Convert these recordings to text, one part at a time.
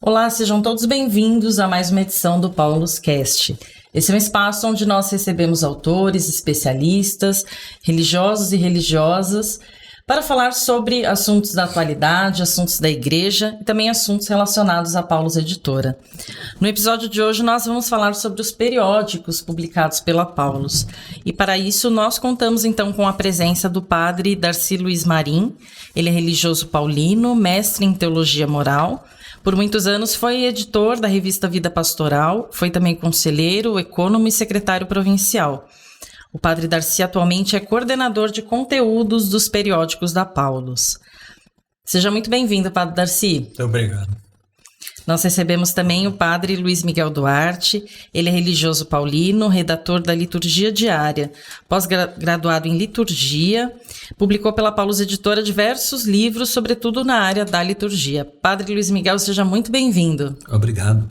Olá, sejam todos bem-vindos a mais uma edição do Paulus Cast. Esse é um espaço onde nós recebemos autores, especialistas, religiosos e religiosas para falar sobre assuntos da atualidade, assuntos da igreja e também assuntos relacionados à Paulus Editora. No episódio de hoje nós vamos falar sobre os periódicos publicados pela Paulus. E para isso nós contamos então com a presença do padre Darcy Luiz Marim. Ele é religioso paulino, mestre em teologia moral. Por muitos anos foi editor da revista Vida Pastoral, foi também conselheiro, ecônomo e secretário provincial. O padre Darcy atualmente é coordenador de conteúdos dos periódicos da Paulus. Seja muito bem-vindo, padre Darcy. Muito obrigado. Nós recebemos também o padre Luiz Miguel Duarte. Ele é religioso paulino, redator da Liturgia Diária, pós-graduado em liturgia, publicou pela Paulus Editora diversos livros, sobretudo na área da liturgia. Padre Luiz Miguel, seja muito bem-vindo. Obrigado.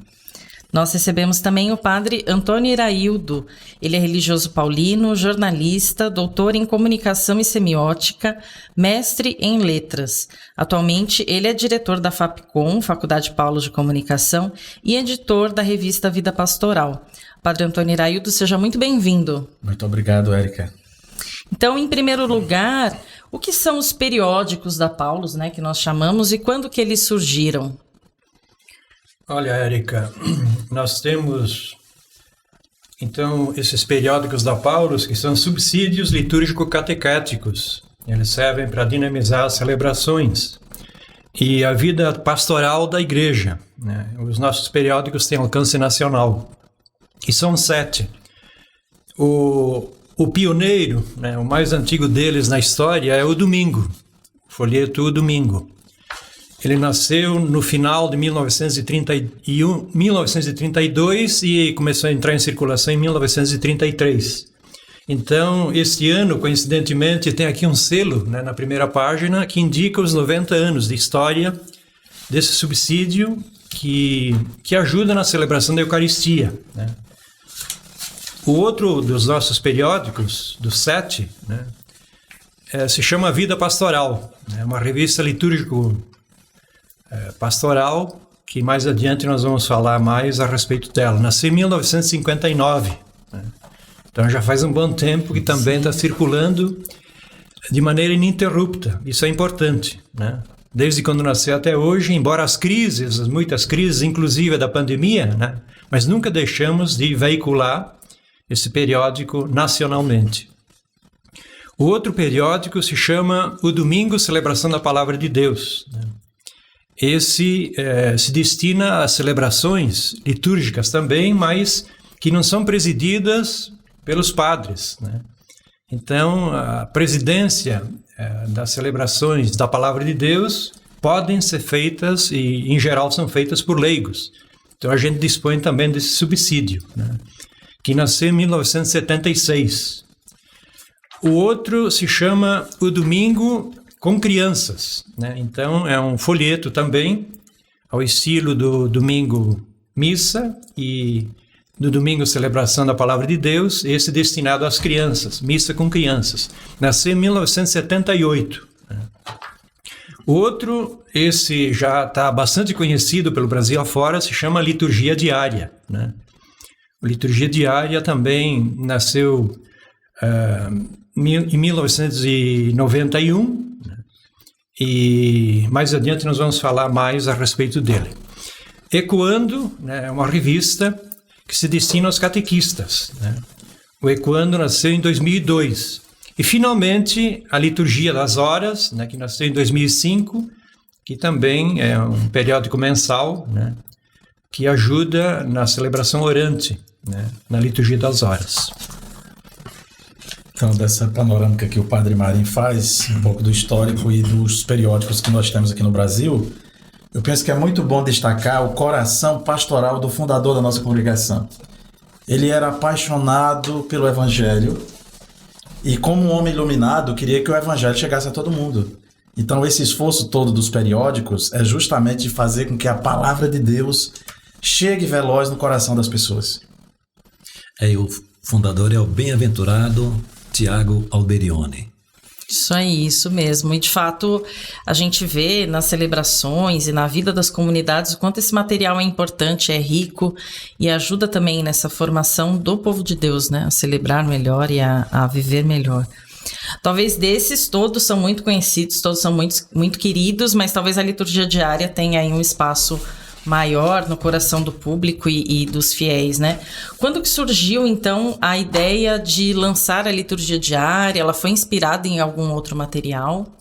Nós recebemos também o padre Antônio Iraildo. Ele é religioso paulino, jornalista, doutor em comunicação e semiótica, mestre em letras. Atualmente, ele é diretor da FAPCOM, Faculdade Paulus de Comunicação, e editor da revista Vida Pastoral. Padre Antônio Iraildo, seja muito bem-vindo. Muito obrigado, Érica. Então, em primeiro lugar, o que são os periódicos da Paulus, que nós chamamos, e quando que eles surgiram? Olha, Érica, nós temos, então, esses periódicos da Paulus, que são subsídios litúrgico-catequéticos. Eles servem para dinamizar as celebrações e a vida pastoral da igreja, né? Os nossos periódicos têm alcance nacional, e são 7. O pioneiro, né, o mais antigo deles na história é o Domingo, o folheto O Domingo. Ele nasceu no final de 1932 e começou a entrar em circulação em 1933. Então, este ano, coincidentemente, tem aqui um selo, né, na primeira página que indica os 90 anos de história desse subsídio que ajuda na celebração da Eucaristia, né? O outro dos nossos periódicos, dos 7, né, se chama Vida Pastoral, é uma revista litúrgico-pastoral, que mais adiante nós vamos falar mais a respeito dela. Nasceu em 1959, né? Então já faz um bom tempo que também está circulando de maneira ininterrupta. Isso é importante, né? Desde quando nasceu até hoje, embora muitas crises, inclusive a da pandemia, né, mas nunca deixamos de veicular esse periódico nacionalmente. O outro periódico se chama O Domingo, Celebração da Palavra de Deus, né? Esse se destina a celebrações litúrgicas também, mas que não são presididas pelos padres, né? Então, a presidência das celebrações da Palavra de Deus podem ser feitas, e em geral são feitas por leigos. Então, a gente dispõe também desse subsídio, né, que nasceu em 1976. O outro se chama O Domingo com Crianças, né? Então, é um folheto também, ao estilo do Domingo Missa e do Domingo Celebração da Palavra de Deus, esse destinado às crianças, Missa com Crianças. Nasceu em 1978. Né? O outro, esse já está bastante conhecido pelo Brasil afora, se chama Liturgia Diária, né? A Liturgia Diária também nasceu em 1991, né? E mais adiante nós vamos falar mais a respeito dele. Ecoando, né, é uma revista que se destina aos catequistas, né? O Ecoando nasceu em 2002. E, finalmente, a Liturgia das Horas, né, que nasceu em 2005, que também é um periódico mensal, né, que ajuda na celebração orante, né, na Liturgia das Horas. Então, dessa panorâmica que o Padre Marim faz, um pouco do histórico e dos periódicos que nós temos aqui no Brasil, eu penso que é muito bom destacar o coração pastoral do fundador da nossa congregação. Ele era apaixonado pelo Evangelho e, como um homem iluminado, queria que o Evangelho chegasse a todo mundo. Então, esse esforço todo dos periódicos é justamente de fazer com que a palavra de Deus chegue veloz no coração das pessoas. O fundador é o bem-aventurado Tiago Alberione. Isso aí, isso mesmo. E de fato, a gente vê nas celebrações e na vida das comunidades o quanto esse material é importante, é rico e ajuda também nessa formação do povo de Deus, né? A celebrar melhor e a viver melhor. Talvez desses todos são muito conhecidos, todos são muito queridos, mas talvez a liturgia diária tenha aí um espaço maior no coração do público e dos fiéis, né? Quando que surgiu, então, a ideia de lançar a liturgia diária? Ela foi inspirada em algum outro material?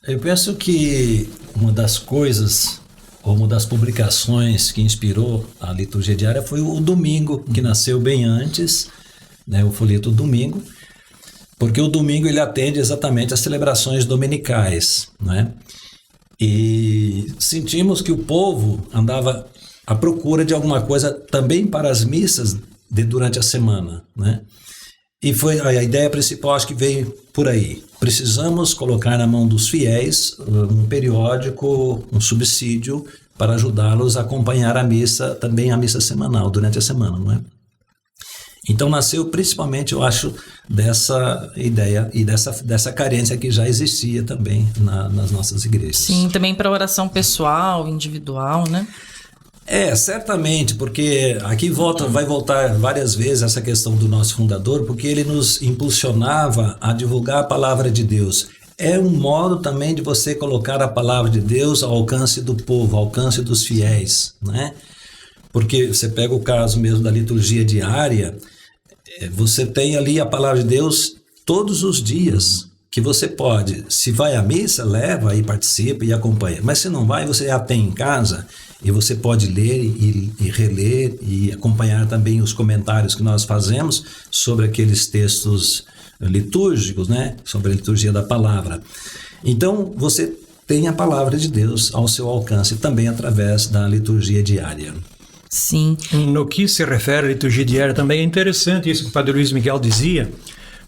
Eu penso que uma das coisas, ou uma das publicações que inspirou a liturgia diária foi o Domingo, que nasceu bem antes, né? O folheto Domingo, porque o Domingo ele atende exatamente às celebrações dominicais, né? E sentimos que o povo andava à procura de alguma coisa também para as missas durante a semana, né? E foi a ideia principal, acho que veio por aí. Precisamos colocar na mão dos fiéis um periódico, um subsídio para ajudá-los a acompanhar a missa, também a missa semanal, durante a semana, não é? Então nasceu principalmente, eu acho, dessa ideia e dessa carência que já existia também nas nossas igrejas. Sim, também para oração pessoal, individual, né? Certamente, porque aqui vai voltar várias vezes essa questão do nosso fundador, porque ele nos impulsionava a divulgar a palavra de Deus. É um modo também de você colocar a palavra de Deus ao alcance do povo, ao alcance dos fiéis, né? Porque você pega o caso mesmo da liturgia diária, você tem ali a palavra de Deus todos os dias, que você pode, se vai à missa, leva e participa e acompanha. Mas se não vai, você já tem em casa e você pode ler e reler e acompanhar também os comentários que nós fazemos sobre aqueles textos litúrgicos, né? Sobre a liturgia da palavra. Então, você tem a palavra de Deus ao seu alcance também através da liturgia diária. Sim. No que se refere à liturgia diária, também é interessante isso que o Padre Luiz Miguel dizia,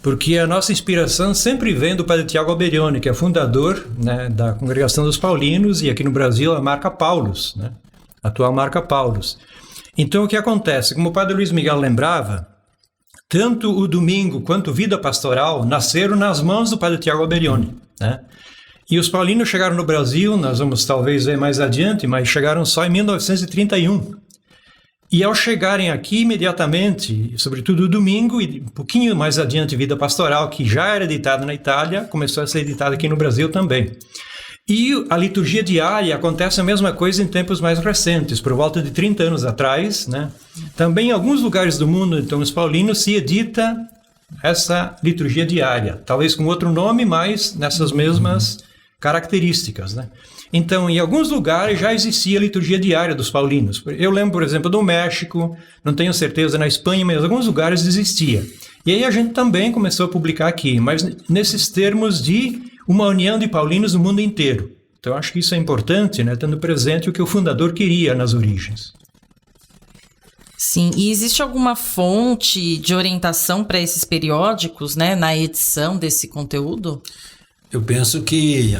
porque a nossa inspiração sempre vem do Padre Tiago Alberione, que é fundador, né, da Congregação dos Paulinos, e aqui no Brasil a marca Paulus, né, a atual marca Paulus. Então o que acontece? Como o Padre Luiz Miguel lembrava, tanto o Domingo quanto Vida Pastoral nasceram nas mãos do Padre Tiago Alberione, né? E os paulinos chegaram no Brasil, nós vamos talvez ver mais adiante, mas chegaram só em 1931. E ao chegarem aqui imediatamente, sobretudo o Domingo e um pouquinho mais adiante Vida Pastoral, que já era editada na Itália, começou a ser editada aqui no Brasil também. E a liturgia diária acontece a mesma coisa em tempos mais recentes, por volta de 30 anos atrás, né? Também em alguns lugares do mundo, então os paulinos, se edita essa liturgia diária, talvez com outro nome, mas nessas mesmas características, né? Então, em alguns lugares já existia a liturgia diária dos paulinos. Eu lembro, por exemplo, do México, não tenho certeza na Espanha, mas em alguns lugares existia. E aí a gente também começou a publicar aqui, mas nesses termos de uma união de paulinos no mundo inteiro. Então, acho que isso é importante, né? Tendo presente o que o fundador queria nas origens. Sim, e existe alguma fonte de orientação para esses periódicos, né, na edição desse conteúdo? Eu penso que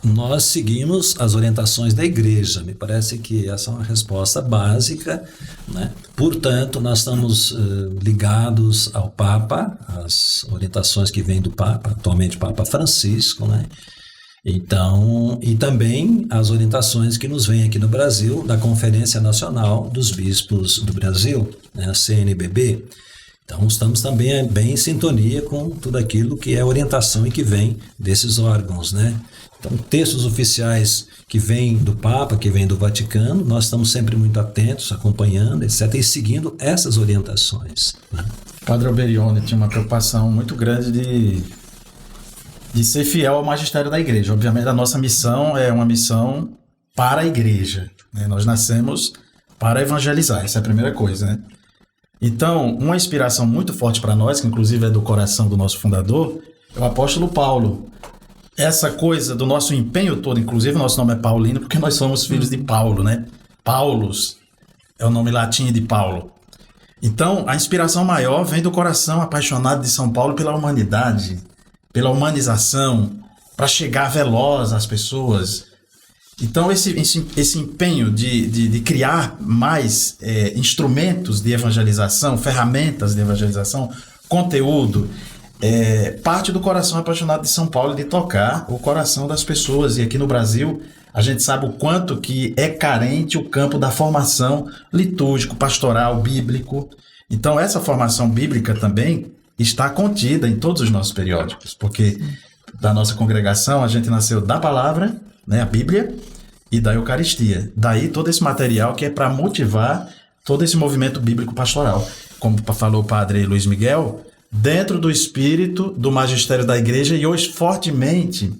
nós seguimos as orientações da igreja. Me parece que essa é uma resposta básica, né? Portanto, nós estamos ligados ao Papa, às orientações que vêm do Papa, atualmente o Papa Francisco, né? Então, e também as orientações que nos vêm aqui no Brasil da Conferência Nacional dos Bispos do Brasil, né? A CNBB. Então, estamos também bem em sintonia com tudo aquilo que é orientação e que vem desses órgãos, né? Então, textos oficiais que vêm do Papa, que vêm do Vaticano, nós estamos sempre muito atentos, acompanhando, etc., e seguindo essas orientações, né? Padre Alberione tinha uma preocupação muito grande de ser fiel ao magistério da igreja. Obviamente, a nossa missão é uma missão para a igreja, né? Nós nascemos para evangelizar, essa é a primeira coisa, né? Então, uma inspiração muito forte para nós, que inclusive é do coração do nosso fundador, é o apóstolo Paulo. Essa coisa do nosso empenho todo, inclusive o nosso nome é Paulino, porque nós somos filhos de Paulo, né? Paulus é o nome latim de Paulo. Então, a inspiração maior vem do coração apaixonado de São Paulo pela humanidade, pela humanização, para chegar veloz às pessoas. Então, esse empenho de criar mais instrumentos de evangelização, ferramentas de evangelização, conteúdo, parte do coração apaixonado de São Paulo de tocar o coração das pessoas. E aqui no Brasil, a gente sabe o quanto que é carente o campo da formação litúrgico, pastoral, bíblico. Então, essa formação bíblica também está contida em todos os nossos periódicos, porque da nossa congregação a gente nasceu da palavra, né, a Bíblia, e da Eucaristia. Daí todo esse material que é para motivar todo esse movimento bíblico pastoral. Como falou o padre Luiz Miguel, dentro do espírito do magistério da Igreja e hoje fortemente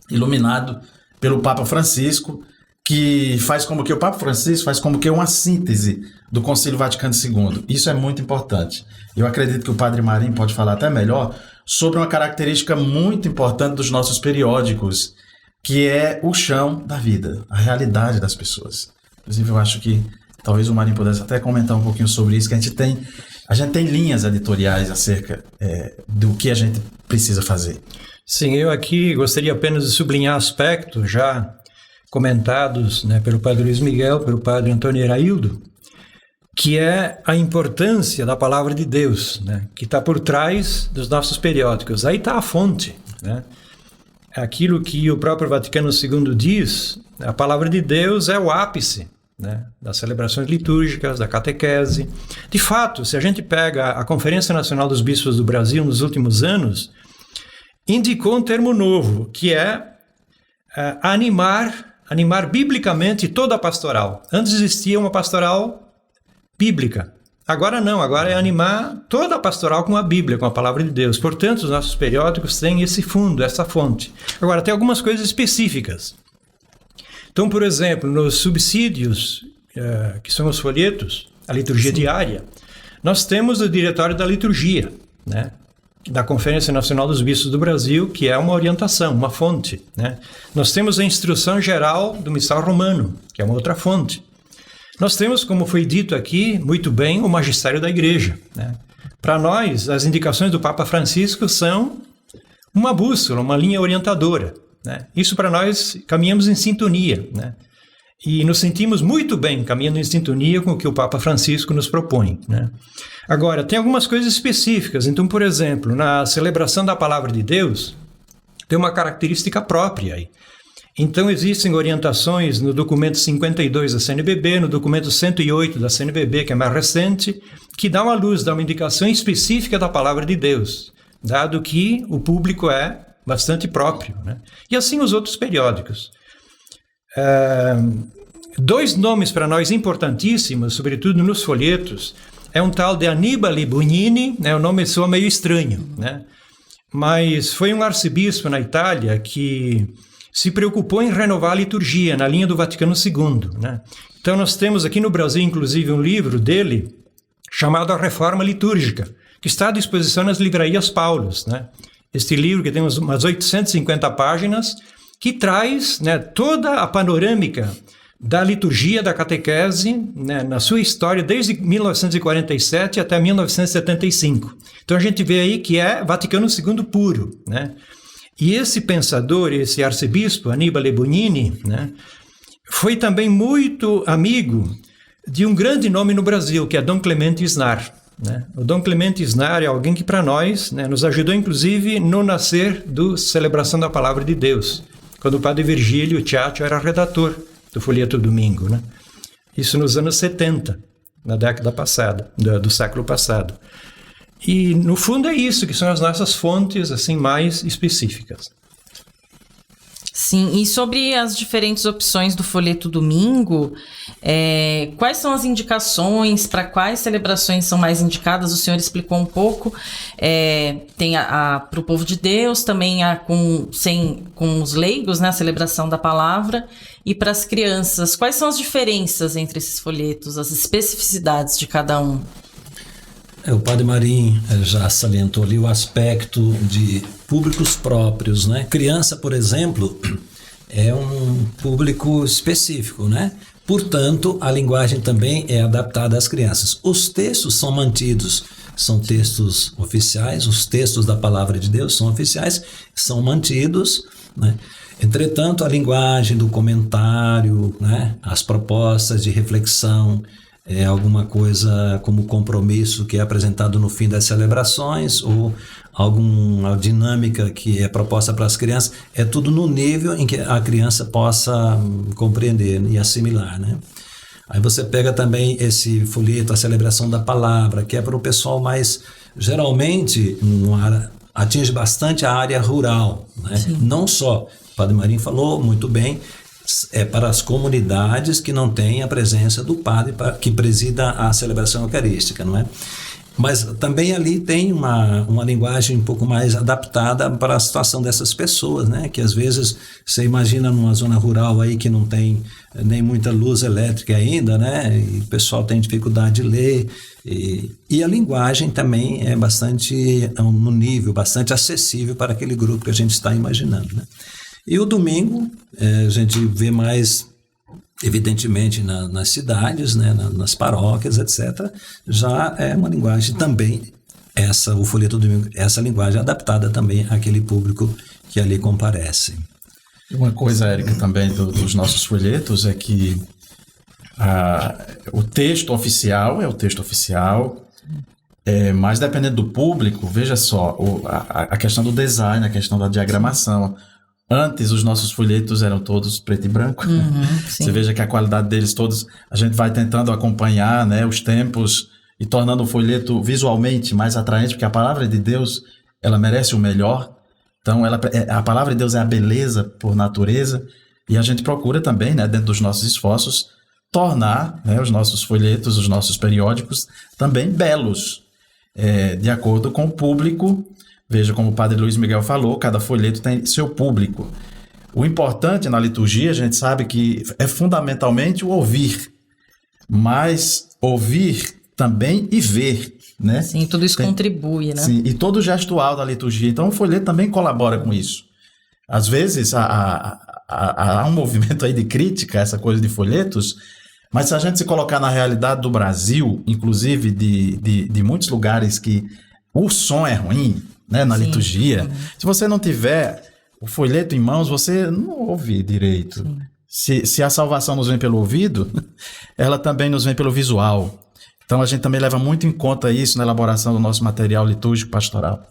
iluminado pelo Papa Francisco, que faz como que o Papa Francisco faz como que uma síntese do Concílio Vaticano II. Isso é muito importante. Eu acredito que o Padre Marinho pode falar até melhor sobre uma característica muito importante dos nossos periódicos, que é o chão da vida, a realidade das pessoas. Inclusive, eu acho que talvez o Marinho pudesse até comentar um pouquinho sobre isso, que a gente tem linhas editoriais acerca do que a gente precisa fazer. Sim, eu aqui gostaria apenas de sublinhar aspectos já comentados, né, pelo Padre Luiz Miguel, pelo Padre Antônio Eraildo, que é a importância da Palavra de Deus, né, que está por trás dos nossos periódicos. Aí está a fonte, né? Aquilo que o próprio Vaticano II diz, a Palavra de Deus é o ápice, né, das celebrações litúrgicas, da catequese. De fato, se a gente pega a Conferência Nacional dos Bispos do Brasil nos últimos anos, indicou um termo novo, que é animar biblicamente toda a pastoral. Antes existia uma pastoral bíblica. Agora não, agora é animar toda a pastoral com a Bíblia, com a Palavra de Deus. Portanto, os nossos periódicos têm esse fundo, essa fonte. Agora, tem algumas coisas específicas. Então, por exemplo, nos subsídios, que são os folhetos, a liturgia diária, nós temos o Diretório da Liturgia, né, da Conferência Nacional dos Bispos do Brasil, que é uma orientação, uma fonte, né? Nós temos a Instrução Geral do Missal Romano, que é uma outra fonte. Nós temos, como foi dito aqui, muito bem, o Magistério da Igreja, né? Para nós, as indicações do Papa Francisco são uma bússola, uma linha orientadora, né? Isso para nós, caminhamos em sintonia, né? E nos sentimos muito bem caminhando em sintonia com o que o Papa Francisco nos propõe, né? Agora, tem algumas coisas específicas. Então, por exemplo, na celebração da Palavra de Deus, tem uma característica própria aí. Então, existem orientações no documento 52 da CNBB, no documento 108 da CNBB, que é mais recente, que dá uma luz, dá uma indicação específica da Palavra de Deus, dado que o público é bastante próprio, né? E assim os outros periódicos. Dois nomes para nós importantíssimos, sobretudo nos folhetos, é um tal de Annibale Bugnini, né? O nome soa meio estranho, né? Mas foi um arcebispo na Itália que se preocupou em renovar a liturgia na linha do Vaticano II, né? Então nós temos aqui no Brasil, inclusive, um livro dele chamado A Reforma Litúrgica, que está à disposição nas livrarias Paulos, né? Este livro, que tem umas 850 páginas, que traz, né, toda a panorâmica da liturgia da catequese, né, na sua história, desde 1947 até 1975. Então a gente vê aí que é Vaticano II puro, né? E esse pensador, esse arcebispo, Annibale Bugnini, né, foi também muito amigo de um grande nome no Brasil, que é Dom Clemente Isnar, né? O Dom Clemente Isnar é alguém que para nós, né, nos ajudou inclusive no nascer do Celebração da Palavra de Deus, quando o padre Virgílio Tchatcho era redator do Folheto Domingo, né? Isso nos anos 70, na década passada, do século passado. E, no fundo, é isso que são as nossas fontes assim mais específicas. Sim, e sobre as diferentes opções do Folheto Domingo, quais são as indicações, para quais celebrações são mais indicadas? O senhor explicou um pouco. Tem para o povo de Deus, também com os leigos, né, a celebração da palavra, e para as crianças. Quais são as diferenças entre esses folhetos, as especificidades de cada um? O Padre Marinho já salientou ali o aspecto de públicos próprios, né? Criança, por exemplo, é um público específico, né? Portanto, a linguagem também é adaptada às crianças. Os textos são mantidos, são textos oficiais, os textos da Palavra de Deus são oficiais, são mantidos, né? Entretanto, a linguagem do comentário, né? As propostas de reflexão, alguma coisa como compromisso que é apresentado no fim das celebrações ou alguma dinâmica que é proposta para as crianças, é tudo no nível em que a criança possa compreender e assimilar, né? Aí você pega também esse folheto, a celebração da palavra, que é para o pessoal mais, geralmente, atinge bastante a área rural, né? Não só, o Padre Marinho falou muito bem, é para as comunidades que não têm a presença do padre que presida a celebração eucarística, não é? Mas também ali tem uma linguagem um pouco mais adaptada para a situação dessas pessoas, né? Que às vezes você imagina numa zona rural aí que não tem nem muita luz elétrica ainda, né? E o pessoal tem dificuldade de ler. E a linguagem também é bastante, no nível bastante acessível para aquele grupo que a gente está imaginando, né? E o domingo a gente vê mais, evidentemente, nas cidades, né, nas paróquias, etc. Já é uma linguagem também, o folheto do domingo, essa linguagem adaptada também àquele público que ali comparece. Uma coisa, Érica, também dos nossos folhetos é que o texto oficial é o texto oficial, mas dependendo do público, veja só, a questão do design, a questão da diagramação. Antes, os nossos folhetos eram todos preto e branco. Você veja que a qualidade deles todos, a gente vai tentando acompanhar, né, os tempos e tornando o folheto visualmente mais atraente, porque a palavra de Deus, ela merece o melhor. Então, a palavra de Deus é a beleza por natureza, e a gente procura também, né, dentro dos nossos esforços, tornar, né, os nossos folhetos, os nossos periódicos também belos, de acordo com o público. Veja, como o Padre Luiz Miguel falou, cada folheto tem seu público. O importante na liturgia, a gente sabe que é fundamentalmente o ouvir, mas ouvir também e ver, né? Sim, tudo isso contribui, né? Sim, e todo o gestual da liturgia. Então, o folheto também colabora com isso. Às vezes, há um movimento aí de crítica a essa coisa de folhetos, mas se a gente se colocar na realidade do Brasil, inclusive de muitos lugares que o som é ruim, né, na liturgia, se você não tiver o folheto em mãos, você não ouve direito. Se a salvação nos vem pelo ouvido, ela também nos vem pelo visual. Então a gente também leva muito em conta isso na elaboração do nosso material litúrgico pastoral.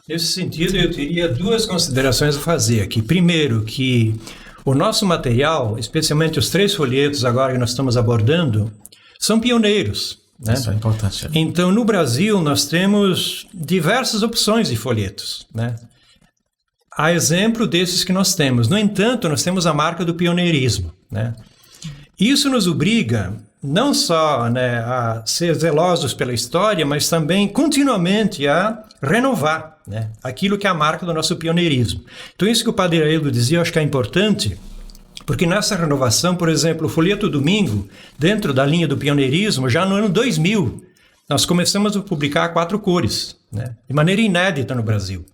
Nesse sentido, eu teria duas considerações a fazer aqui. Primeiro, que o nosso material, especialmente os 3 folhetos agora que nós estamos abordando, são pioneiros, né? Isso é importante. Então, no Brasil, nós temos diversas opções de folhetos, né? Há exemplo desses que nós temos. No entanto, nós temos a marca do pioneirismo, né? Isso nos obriga não só, né, a ser zelosos pela história, mas também continuamente a renovar, né, aquilo que é a marca do nosso pioneirismo. Então, isso que o Padre Aildo dizia, eu acho que é importante, porque nessa renovação, por exemplo, o folheto Domingo, dentro da linha do pioneirismo, já no ano 2000, nós começamos a publicar a 4 cores, né, de maneira inédita no Brasil,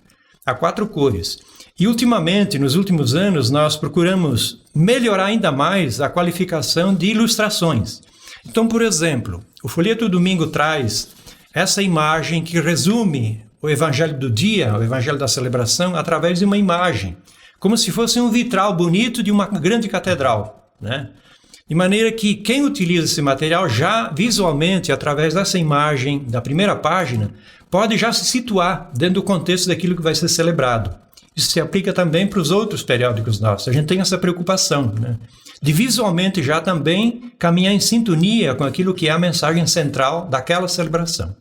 a 4 cores. E ultimamente, nos últimos anos, nós procuramos melhorar ainda mais a qualificação de ilustrações. Então, por exemplo, o folheto Domingo traz essa imagem que resume o evangelho do dia, o evangelho da celebração, através de uma imagem, como se fosse um vitral bonito de uma grande catedral, né? De maneira que quem utiliza esse material já visualmente, através dessa imagem da primeira página, pode já se situar dentro do contexto daquilo que vai ser celebrado. Isso se aplica também para os outros periódicos nossos. A gente tem essa preocupação, né, de visualmente já também caminhar em sintonia com aquilo que é a mensagem central daquela celebração.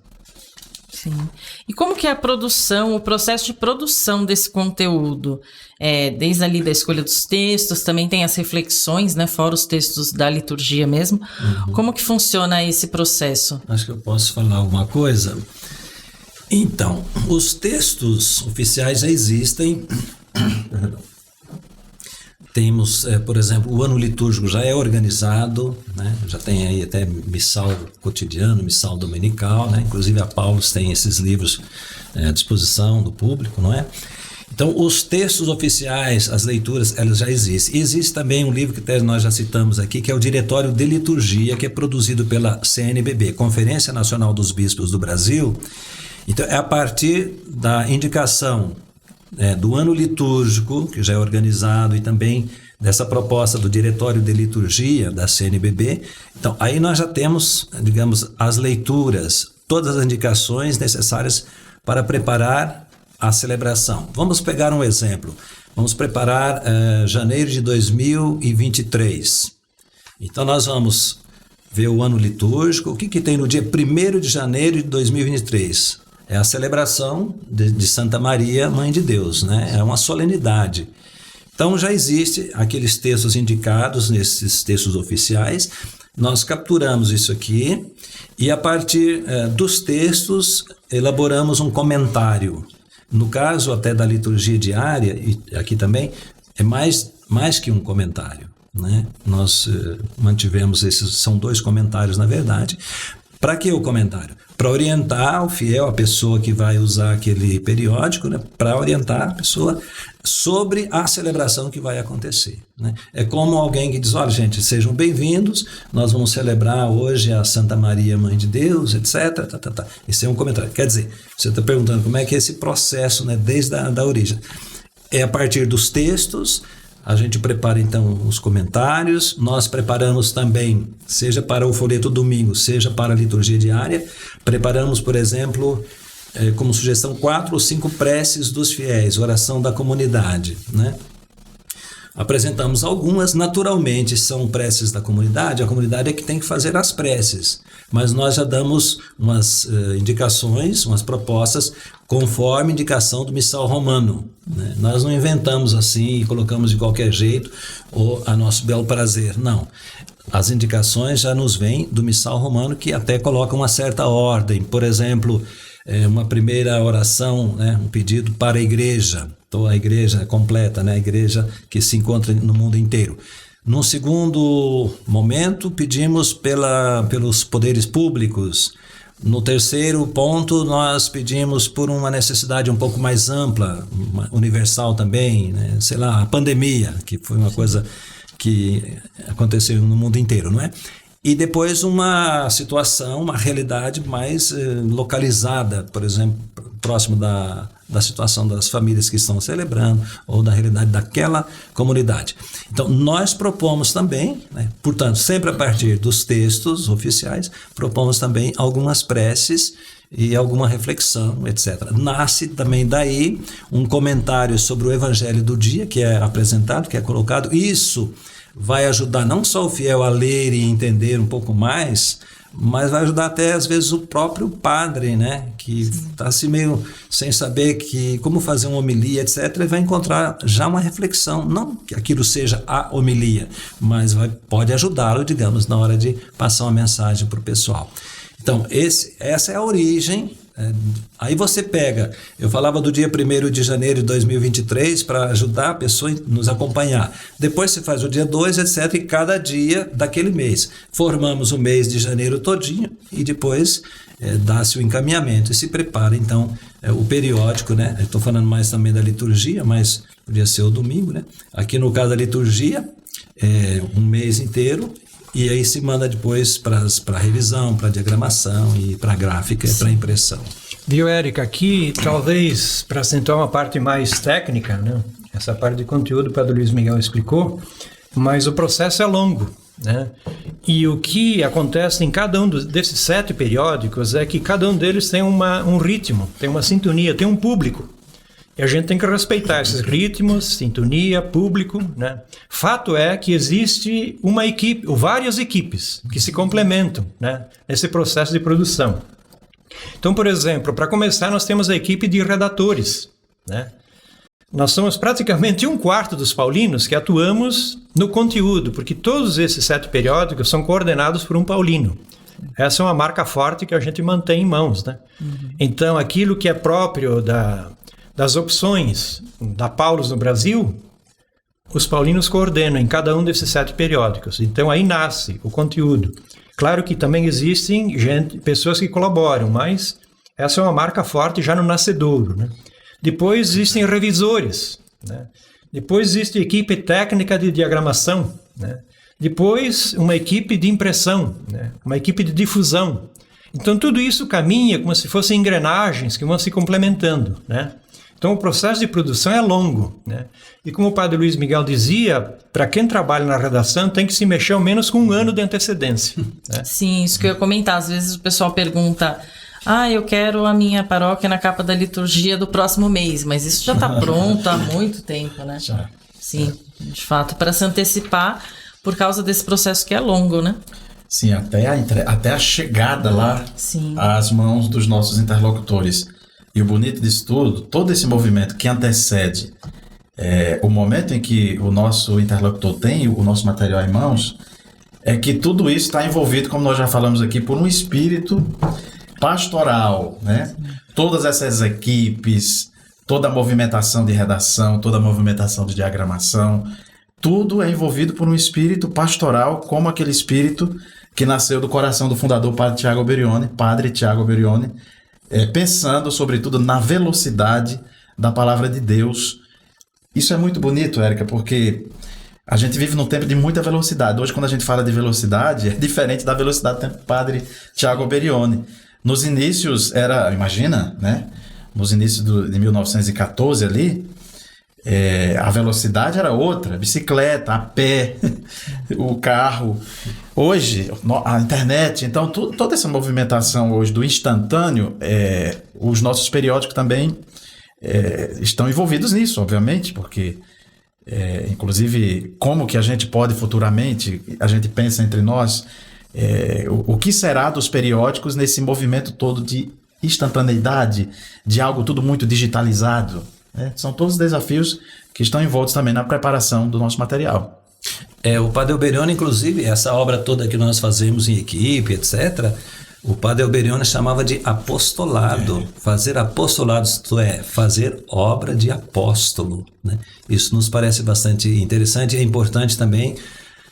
Sim. E como que é a produção, o processo de produção desse conteúdo? Desde ali da escolha dos textos, também tem as reflexões, né, fora os textos da liturgia mesmo. Uhum. Como que funciona esse processo? Acho que eu posso falar alguma coisa. Então, os textos oficiais já existem. Temos, por exemplo, o ano litúrgico já é organizado, né? Já tem aí até missal cotidiano, missal dominical, né? Inclusive a Paulus tem esses livros à disposição do público, não é? Então, os textos oficiais, as leituras, elas já existem. E existe também um livro que até nós já citamos aqui, que é o Diretório de Liturgia, que é produzido pela CNBB, Conferência Nacional dos Bispos do Brasil. Então, é a partir da indicação do ano litúrgico, que já é organizado, e também dessa proposta do Diretório de Liturgia da CNBB. Então, aí nós já temos, digamos, as leituras, todas as indicações necessárias para preparar a celebração. Vamos pegar um exemplo. Vamos preparar janeiro de 2023. Então, nós vamos ver o ano litúrgico. O que tem no dia 1º de janeiro de 2023? É a celebração de Santa Maria, Mãe de Deus, né? É uma solenidade. Então, já existe aqueles textos indicados nesses textos oficiais. Nós capturamos isso aqui e, a partir dos textos, elaboramos um comentário. No caso até da liturgia diária, e aqui também, é mais que um comentário, né? Nós mantivemos são 2 comentários, na verdade. Para que o comentário? Para orientar o fiel, a pessoa que vai usar aquele periódico, né? Para orientar a pessoa sobre a celebração que vai acontecer, né? É como alguém que diz, olha, gente, sejam bem-vindos, nós vamos celebrar hoje a Santa Maria, Mãe de Deus, etc. Esse é um comentário. Quer dizer, você está perguntando como é que é esse processo, né? Desde a origem. É a partir dos textos. A gente prepara, então, os comentários. Nós preparamos também, seja para o folheto domingo, seja para a liturgia diária, preparamos, por exemplo, como sugestão, 4 ou 5 preces dos fiéis, oração da comunidade, né? Apresentamos algumas, naturalmente são preces da comunidade, a comunidade é que tem que fazer as preces, mas nós já damos umas indicações, umas propostas, conforme indicação do missal romano, né? Nós não inventamos assim e colocamos de qualquer jeito ou a nosso belo prazer, não. As indicações já nos vêm do missal romano, que até coloca uma certa ordem. Por exemplo, uma primeira oração, né? Um pedido para a igreja, então a igreja completa, né? A igreja que se encontra no mundo inteiro. Num segundo momento, pedimos pelos poderes públicos. No terceiro ponto, nós pedimos por uma necessidade um pouco mais ampla, universal também, né? Sei lá, a pandemia, que foi uma coisa que aconteceu no mundo inteiro, não é? E depois uma situação, uma realidade mais localizada, por exemplo, próximo da situação das famílias que estão celebrando ou da realidade daquela comunidade. Então, nós propomos também, né, portanto, sempre a partir dos textos oficiais, propomos também algumas preces e alguma reflexão, etc. Nasce também daí um comentário sobre o evangelho do dia, que é apresentado, que é colocado. Isso vai ajudar não só o fiel a ler e entender um pouco mais, mas vai ajudar até às vezes o próprio padre, né, que está assim meio sem saber como fazer uma homilia, etc. E vai encontrar já uma reflexão, não que aquilo seja a homilia, mas pode ajudá-lo, digamos, na hora de passar uma mensagem para o pessoal. Então, essa é a origem. Aí você pega, eu falava do dia 1º de janeiro de 2023 para ajudar a pessoa a nos acompanhar. Depois você faz o dia 2, etc. E cada dia daquele mês. Formamos o mês de janeiro todinho e depois dá-se o encaminhamento e se prepara, então, o periódico, né? Eu estou falando mais também da liturgia, mas podia ser o domingo, né? Aqui no caso da liturgia, um mês inteiro. E aí se manda depois para revisão, para diagramação e para gráfica e para impressão. Viu, Érica? Aqui, talvez, para acentuar uma parte mais técnica, né? Essa parte de conteúdo o Padre Luiz Miguel explicou, mas o processo é longo, né? E o que acontece em cada um desses 7 periódicos é que cada um deles tem um ritmo, tem uma sintonia, tem um público. E a gente tem que respeitar esses ritmos, sintonia, público, né? Fato é que existe uma equipe, ou várias equipes, que se complementam, né, nesse processo de produção. Então, por exemplo, para começar, nós temos a equipe de redatores, né? Nós somos praticamente 1/4 dos paulinos que atuamos no conteúdo, porque todos esses 7 periódicos são coordenados por um paulino. Essa é uma marca forte que a gente mantém em mãos, né? Então, aquilo que é próprio das opções da Paulus no Brasil, os paulinos coordenam em cada um desses 7 periódicos. Então aí nasce o conteúdo. Claro que também existem pessoas que colaboram, mas essa é uma marca forte já no nascedouro, né? Depois existem revisores, né? Depois existe equipe técnica de diagramação, né? Depois uma equipe de impressão, né? Uma equipe de difusão. Então tudo isso caminha como se fossem engrenagens que vão se complementando, né? Então, o processo de produção é longo, né? E como o padre Luiz Miguel dizia, para quem trabalha na redação, tem que se mexer ao menos com 1 ano de antecedência, né? Sim, isso que eu ia comentar. Às vezes o pessoal pergunta: eu quero a minha paróquia na capa da liturgia do próximo mês, mas isso já está pronto há muito tempo, né? Já. Sim, de fato, para se antecipar por causa desse processo que é longo, né? Sim, até a chegada lá Sim. às mãos dos nossos interlocutores. E o bonito disso tudo, todo esse movimento que antecede o momento em que o nosso interlocutor tem o nosso material em mãos, é que tudo isso está envolvido, como nós já falamos aqui, por um espírito pastoral, né? Todas essas equipes, toda a movimentação de redação, toda a movimentação de diagramação, tudo é envolvido por um espírito pastoral, como aquele espírito que nasceu do coração do fundador Padre Tiago Alberione, pensando, sobretudo, na velocidade da palavra de Deus. Isso é muito bonito, Érica, porque a gente vive num tempo de muita velocidade. Hoje, quando a gente fala de velocidade, é diferente da velocidade do tempo do Padre Tiago Alberione. Nos inícios imagina, né? Nos inícios de 1914 ali, a velocidade era outra, bicicleta, a pé, o carro. Hoje, a internet, então toda essa movimentação hoje do instantâneo, os nossos periódicos também estão envolvidos nisso, obviamente, porque inclusive como que a gente pode futuramente, a gente pensa entre nós, o que será dos periódicos nesse movimento todo de instantaneidade, de algo tudo muito digitalizado. São todos os desafios que estão envoltos também na preparação do nosso material. O Padre Alberione, inclusive, essa obra toda que nós fazemos em equipe, etc., o Padre Alberione chamava de apostolado. Fazer apostolado, isto é, fazer obra de apóstolo, né? Isso nos parece bastante interessante e é importante também.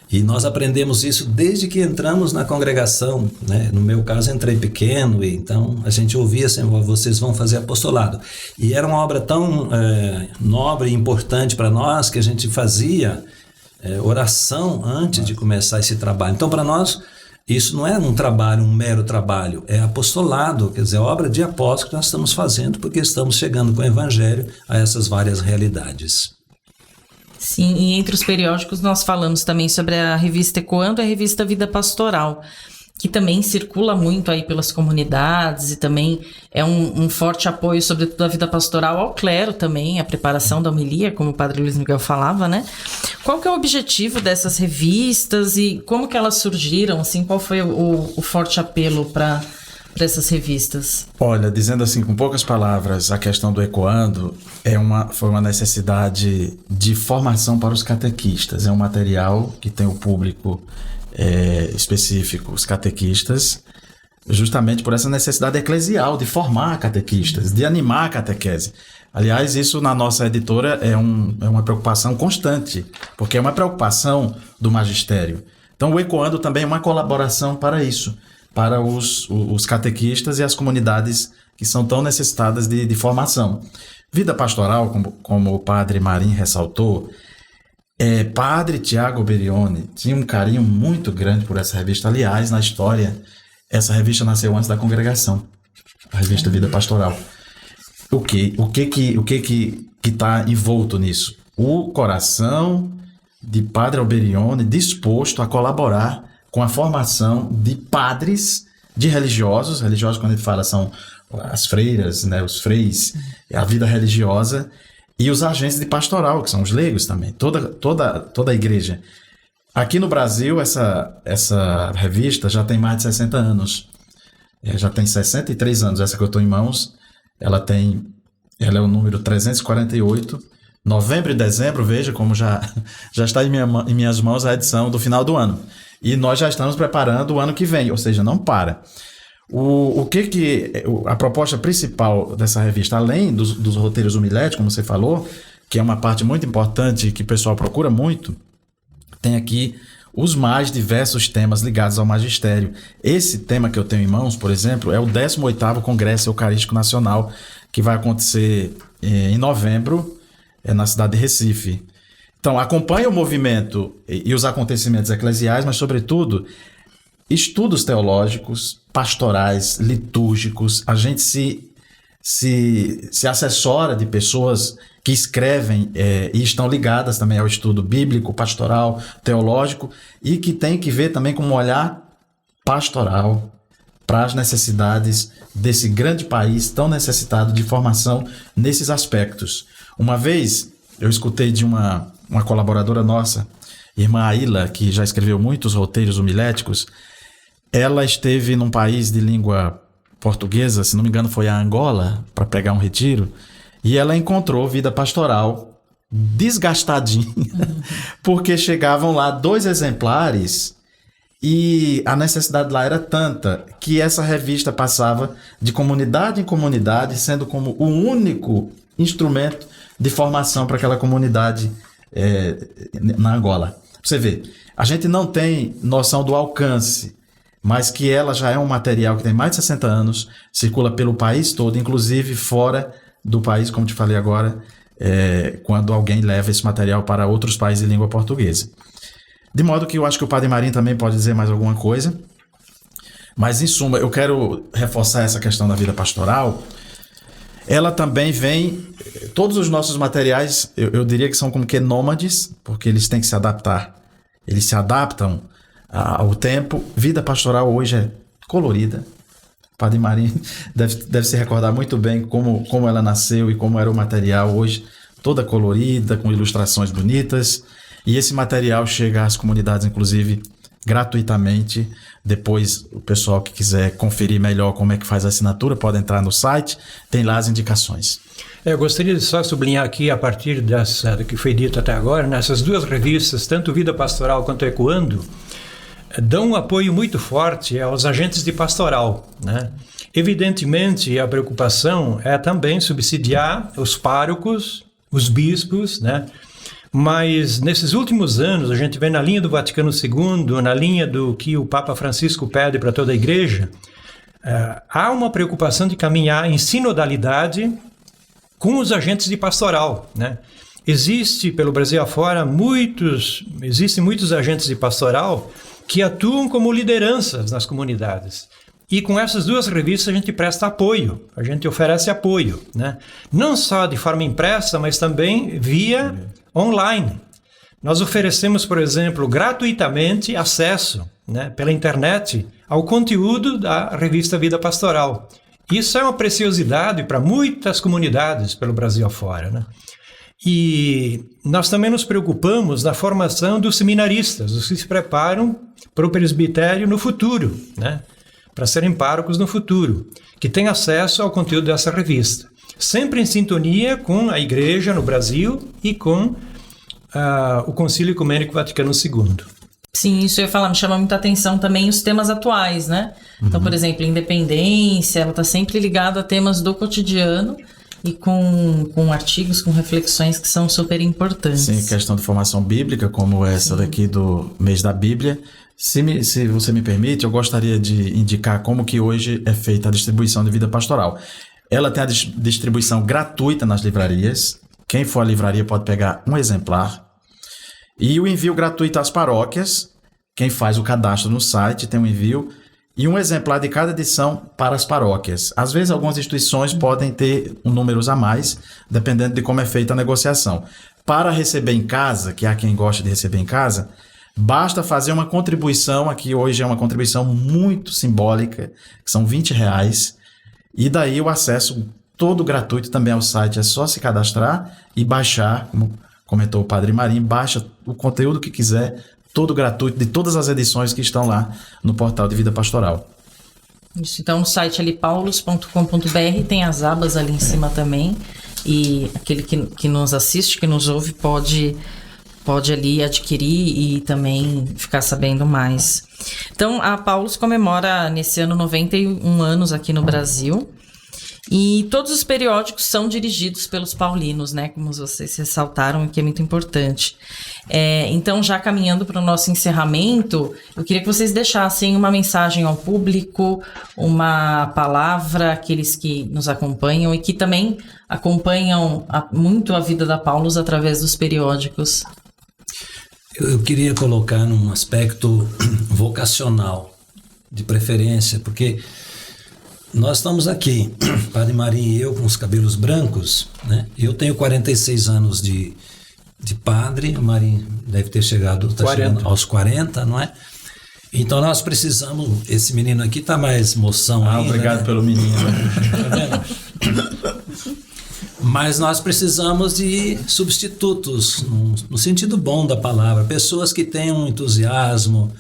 E nós aprendemos isso desde que entramos na congregação, né? No meu caso, entrei pequeno, e então a gente ouvia assim: vocês vão fazer apostolado. E era uma obra tão nobre e importante para nós que a gente fazia oração antes de começar esse trabalho. Então, para nós, isso não é um mero trabalho, é apostolado, quer dizer, obra de apóstolo que nós estamos fazendo porque estamos chegando com o Evangelho a essas várias realidades. Sim, e entre os periódicos nós falamos também sobre a revista Ecoando e a revista Vida Pastoral, que também circula muito aí pelas comunidades e também é um forte apoio, sobretudo a vida pastoral, ao clero também, a preparação da homilia, como o Padre Luiz Miguel falava, né? Qual que é o objetivo dessas revistas e como que elas surgiram, assim, qual foi o forte apelo para essas revistas? Olha, dizendo assim com poucas palavras, a questão do Ecoando foi uma necessidade de formação para os catequistas. É um material que tem o público específico, os catequistas, justamente por essa necessidade eclesial de formar catequistas, de animar a catequese. Aliás, isso na nossa editora é uma preocupação constante, porque é uma preocupação do magistério. Então o Ecoando também é uma colaboração para isso, para os catequistas e as comunidades que são tão necessitadas de formação. Vida pastoral, como o Padre Marim ressaltou, Padre Tiago Alberione tinha um carinho muito grande por essa revista. Aliás, na história, essa revista nasceu antes da congregação, a revista Vida Pastoral. O que está envolto nisso? O coração de Padre Alberione disposto a colaborar com a formação de padres, de religiosos quando ele fala são as freiras, né, os freis, a vida religiosa, e os agentes de pastoral, que são os leigos também, toda a igreja. Aqui no Brasil, essa revista já tem mais de 60 anos, já tem 63 anos, essa que eu estou em mãos, ela é o número 348, novembro e dezembro, veja como já está em minhas mãos a edição do final do ano. E nós já estamos preparando o ano que vem, ou seja, não para. A proposta principal dessa revista, além dos roteiros homiléticos, como você falou, que é uma parte muito importante que o pessoal procura muito, tem aqui os mais diversos temas ligados ao magistério. Esse tema que eu tenho em mãos, por exemplo, é o 18º Congresso Eucarístico Nacional, que vai acontecer em novembro, na cidade de Recife. Então, acompanha o movimento e os acontecimentos eclesiais, mas, sobretudo, estudos teológicos, pastorais, litúrgicos. A gente se se assessora de pessoas que escrevem e estão ligadas também ao estudo bíblico, pastoral, teológico, e que tem que ver também com um olhar pastoral para as necessidades desse grande país tão necessitado de formação nesses aspectos. Uma vez eu escutei de uma colaboradora nossa, irmã Aila, que já escreveu muitos roteiros homiléticos. Ela esteve num país de língua portuguesa, se não me engano foi a Angola, para pegar um retiro, e ela encontrou vida pastoral desgastadinha, porque chegavam lá 2 exemplares e a necessidade lá era tanta que essa revista passava de comunidade em comunidade, sendo como o único instrumento de formação para aquela comunidade na Angola. Você vê, a gente não tem noção do alcance, mas que ela já é um material que tem mais de 60 anos, circula pelo país todo, inclusive fora do país, como te falei agora, quando alguém leva esse material para outros países de língua portuguesa. De modo que eu acho que o Padre Marinho também pode dizer mais alguma coisa, mas em suma, eu quero reforçar essa questão da vida pastoral. Ela também vem, todos os nossos materiais, eu diria que são como que nômades, porque eles têm que se adaptar, eles se adaptam ao tempo. Vida pastoral hoje é colorida. O Padre Marinho deve se recordar muito bem como ela nasceu e como era o material hoje, toda colorida, com ilustrações bonitas. E esse material chega às comunidades, inclusive, gratuitamente. Depois, o pessoal que quiser conferir melhor como é que faz a assinatura, pode entrar no site, tem lá as indicações. Eu gostaria de só sublinhar aqui, a partir do que foi dito até agora, nessas 2 revistas, tanto Vida Pastoral quanto Ecoando, dão um apoio muito forte aos agentes de pastoral, né? Evidentemente, a preocupação é também subsidiar os párocos, os bispos, né? Mas nesses últimos anos, a gente vê na linha do Vaticano II, na linha do que o Papa Francisco pede para toda a Igreja, há uma preocupação de caminhar em sinodalidade com os agentes de pastoral, né? Existe, pelo Brasil afora, existem muitos agentes de pastoral que atuam como lideranças nas comunidades. E com essas 2 revistas a gente presta apoio, a gente oferece apoio, né? Não só de forma impressa, mas também via online. Nós oferecemos, por exemplo, gratuitamente acesso, né, pela internet ao conteúdo da revista Vida Pastoral. Isso é uma preciosidade para muitas comunidades pelo Brasil afora, né? E nós também nos preocupamos na formação dos seminaristas, os que se preparam para o presbitério no futuro, né? Para serem párocos no futuro, que têm acesso ao conteúdo dessa revista. Sempre em sintonia com a Igreja no Brasil e com o Concílio Ecumênico Vaticano II. Sim, isso eu ia falar, me chama muita atenção também os temas atuais, né? Então, por exemplo, independência, ela está sempre ligada a temas do cotidiano e com artigos, com reflexões que são super importantes. Sim, questão de formação bíblica, como essa daqui do mês da Bíblia. Se você me permite, eu gostaria de indicar como que hoje é feita a distribuição de Vida Pastoral. Ela tem a distribuição gratuita nas livrarias. Quem for à livraria pode pegar um exemplar. E o envio gratuito às paróquias. Quem faz o cadastro no site tem um envio. E um exemplar de cada edição para as paróquias. Às vezes, algumas instituições podem ter números a mais, dependendo de como é feita a negociação. Para receber em casa, que há quem gosta de receber em casa, basta fazer uma contribuição. Aqui hoje é uma contribuição muito simbólica, que são R$20. E daí o acesso todo gratuito também ao site. É só se cadastrar e baixar, como comentou o Padre Marinho, baixa o conteúdo que quiser, todo gratuito, de todas as edições que estão lá no portal de Vida Pastoral. Isso, então, no site ali, paulos.com.br, tem as abas ali em cima também, e aquele que nos assiste, que nos ouve, pode ali adquirir e também ficar sabendo mais. Então, a Paulus comemora nesse ano 91 anos aqui no Brasil, e todos os periódicos são dirigidos pelos paulinos, né? Como vocês ressaltaram, que é muito importante. Então, já caminhando para o nosso encerramento, eu queria que vocês deixassem uma mensagem ao público, uma palavra àqueles que nos acompanham e que também acompanham muito a vida da Paulus através dos periódicos. Eu queria colocar num aspecto vocacional, de preferência, porque nós estamos aqui, Padre Marinho e eu, com os cabelos brancos, né? Eu tenho 46 anos de padre, o Marinho deve ter chegado, chegando aos 40, não é? Então nós precisamos, esse menino aqui está mais moção ainda. Obrigado, né? Pelo menino. Tá vendo? Mas nós precisamos de substitutos, no sentido bom da palavra, pessoas que tenham entusiasmo,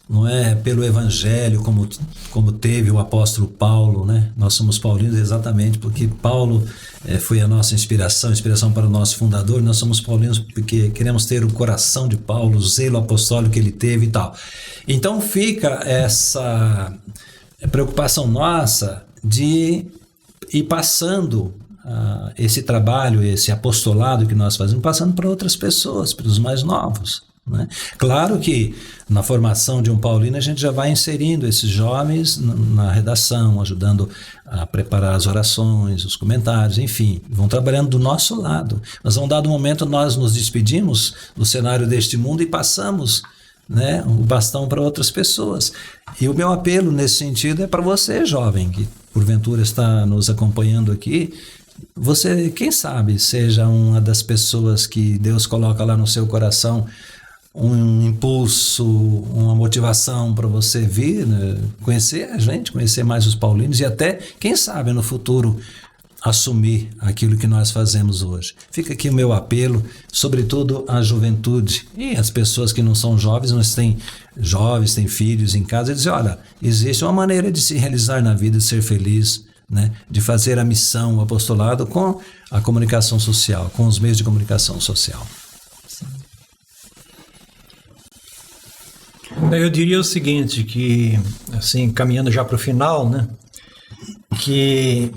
não é, pelo Evangelho, como teve o apóstolo Paulo, né? Nós somos paulinos exatamente porque Paulo foi a nossa inspiração para o nosso fundador. Nós somos paulinos porque queremos ter o coração de Paulo, o zelo apostólico que ele teve e tal. Então fica essa preocupação nossa de ir passando esse trabalho, esse apostolado que nós fazemos, passando para outras pessoas, para os mais novos, né? Claro que na formação de um paulino a gente já vai inserindo esses jovens na redação, ajudando a preparar as orações, os comentários, enfim, vão trabalhando do nosso lado. Mas a um dado momento nós nos despedimos do cenário deste mundo e passamos, né, o bastão para outras pessoas. E o meu apelo nesse sentido é para você, jovem, que porventura está nos acompanhando aqui. Você, quem sabe, seja uma das pessoas que Deus coloca lá no seu coração um impulso, uma motivação para você vir, né, conhecer a gente, conhecer mais os paulinos e até, quem sabe, no futuro assumir aquilo que nós fazemos hoje. Fica aqui o meu apelo, sobretudo à juventude e as pessoas que não são jovens, mas têm jovens, têm filhos em casa, e dizer, olha, existe uma maneira de se realizar na vida, de ser feliz, né, de fazer a missão, o apostolado com a comunicação social, com os meios de comunicação social. Eu diria o seguinte, que, assim, caminhando já para o final, né, que,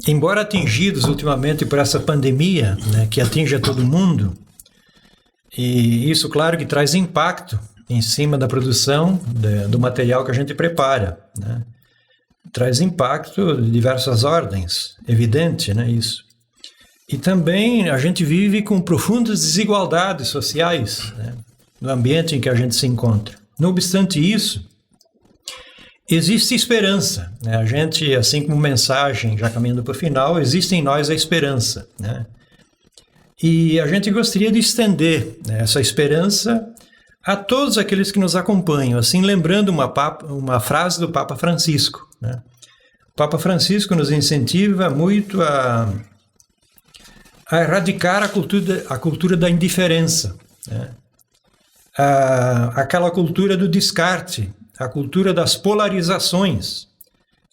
embora atingidos ultimamente por essa pandemia, né, que atinge a todo mundo, e isso, claro, que traz impacto em cima da produção do material que a gente prepara, né, traz impacto de diversas ordens, evidente, né, isso. E também a gente vive com profundas desigualdades sociais, né, no ambiente em que a gente se encontra. Não obstante isso, existe esperança, né? A gente, assim como mensagem, já caminhando para o final, existe em nós a esperança, né? E a gente gostaria de estender, né, essa esperança a todos aqueles que nos acompanham, assim, lembrando uma frase do Papa Francisco, né? O Papa Francisco nos incentiva muito a erradicar a cultura da indiferença, né? Aquela cultura do descarte, a cultura das polarizações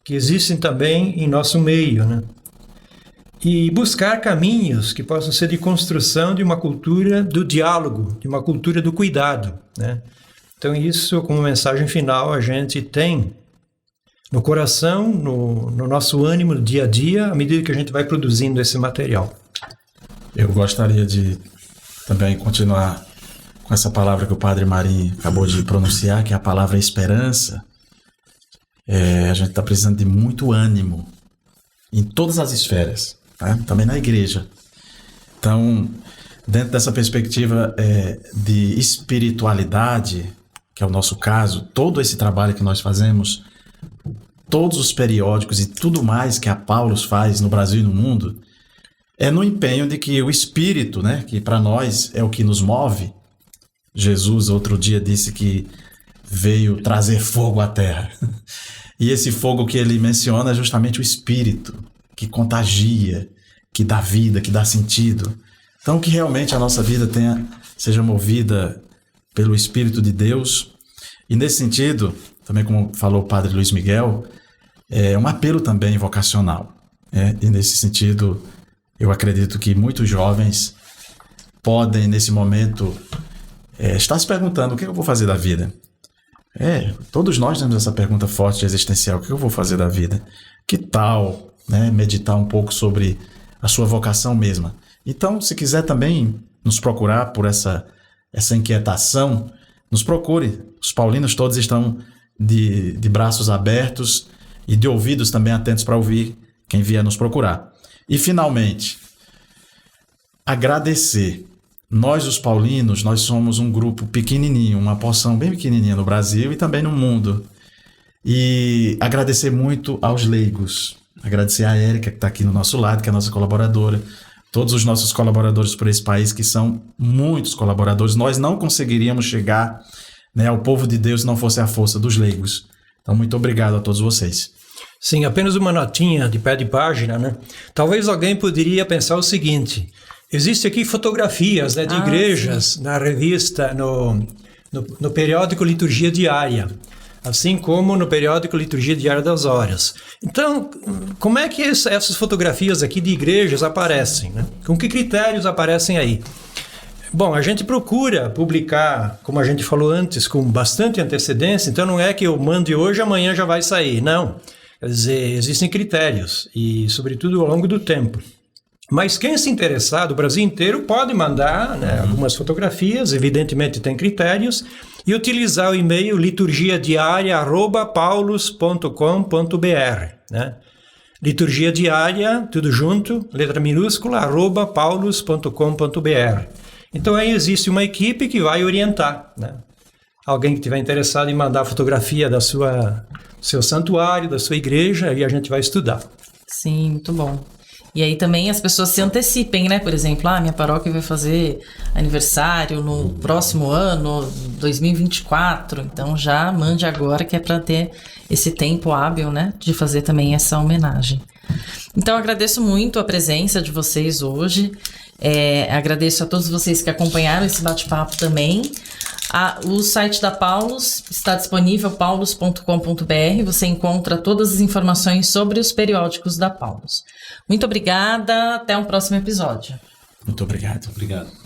que existem também em nosso meio, né? E buscar caminhos que possam ser de construção de uma cultura do diálogo, de uma cultura do cuidado, né? Então isso, como mensagem final, a gente tem no coração, no nosso ânimo, no dia a dia, à medida que a gente vai produzindo esse material. Eu gostaria de também continuar com essa palavra que o Padre Marinho acabou de pronunciar, que é a palavra esperança. A gente está precisando de muito ânimo em todas as esferas, tá? Também na igreja. Então, dentro dessa perspectiva de espiritualidade, que é o nosso caso, todo esse trabalho que nós fazemos, todos os periódicos e tudo mais que a Paulus faz no Brasil e no mundo, é no empenho de que o Espírito, né, que para nós é o que nos move. Jesus outro dia disse que veio trazer fogo à terra. E esse fogo que ele menciona é justamente o Espírito, que contagia, que dá vida, que dá sentido. Então que realmente a nossa vida seja movida pelo Espírito de Deus. E nesse sentido, também como falou o Padre Luiz Miguel, é um apelo também vocacional. E nesse sentido, eu acredito que muitos jovens podem, nesse momento, estar se perguntando o que eu vou fazer da vida. Todos nós temos essa pergunta forte existencial: o que eu vou fazer da vida? Que tal, né, meditar um pouco sobre a sua vocação mesma? Então, se quiser também nos procurar por essa inquietação, nos procure. Os paulinos todos estão de braços abertos e de ouvidos também atentos para ouvir quem vier nos procurar. E, finalmente, agradecer. Nós, os paulinos, nós somos um grupo pequenininho, uma porção bem pequenininha no Brasil e também no mundo. E agradecer muito aos leigos. Agradecer a Érica, que está aqui no nosso lado, que é a nossa colaboradora. Todos os nossos colaboradores por esse país, que são muitos colaboradores. Nós não conseguiríamos chegar, né, ao povo de Deus se não fosse a força dos leigos. Então, muito obrigado a todos vocês. Sim, apenas uma notinha de pé de página, né? Talvez alguém poderia pensar o seguinte: existe aqui fotografias, né, de igrejas, sim, na revista, no periódico Liturgia Diária, assim como no periódico Liturgia Diária das Horas. Então, como é que essas fotografias aqui de igrejas aparecem, né? Com que critérios aparecem aí? Bom, a gente procura publicar, como a gente falou antes, com bastante antecedência, então não é que eu mande hoje, amanhã já vai sair, não. Quer dizer, existem critérios, e sobretudo ao longo do tempo. Mas quem se interessar do Brasil inteiro pode mandar, né, algumas fotografias, evidentemente tem critérios, e utilizar o e-mail liturgiadiaria@paulus.com.br, né? Liturgia Diária, tudo junto, letra minúscula, @paulus.com.br. Então aí existe uma equipe que vai orientar, né? Alguém que estiver interessado em mandar a fotografia do seu santuário, da sua igreja, e a gente vai estudar. Sim, muito bom. E aí também as pessoas se antecipem, né? Por exemplo, minha paróquia vai fazer aniversário no próximo ano, 2024. Então já mande agora, que é para ter esse tempo hábil, né? De fazer também essa homenagem. Então agradeço muito a presença de vocês hoje. Agradeço a todos vocês que acompanharam esse bate-papo também. O site da Paulus está disponível, paulus.com.br. Você encontra todas as informações sobre os periódicos da Paulus. Muito obrigada, até um próximo episódio. Muito obrigado. Obrigado.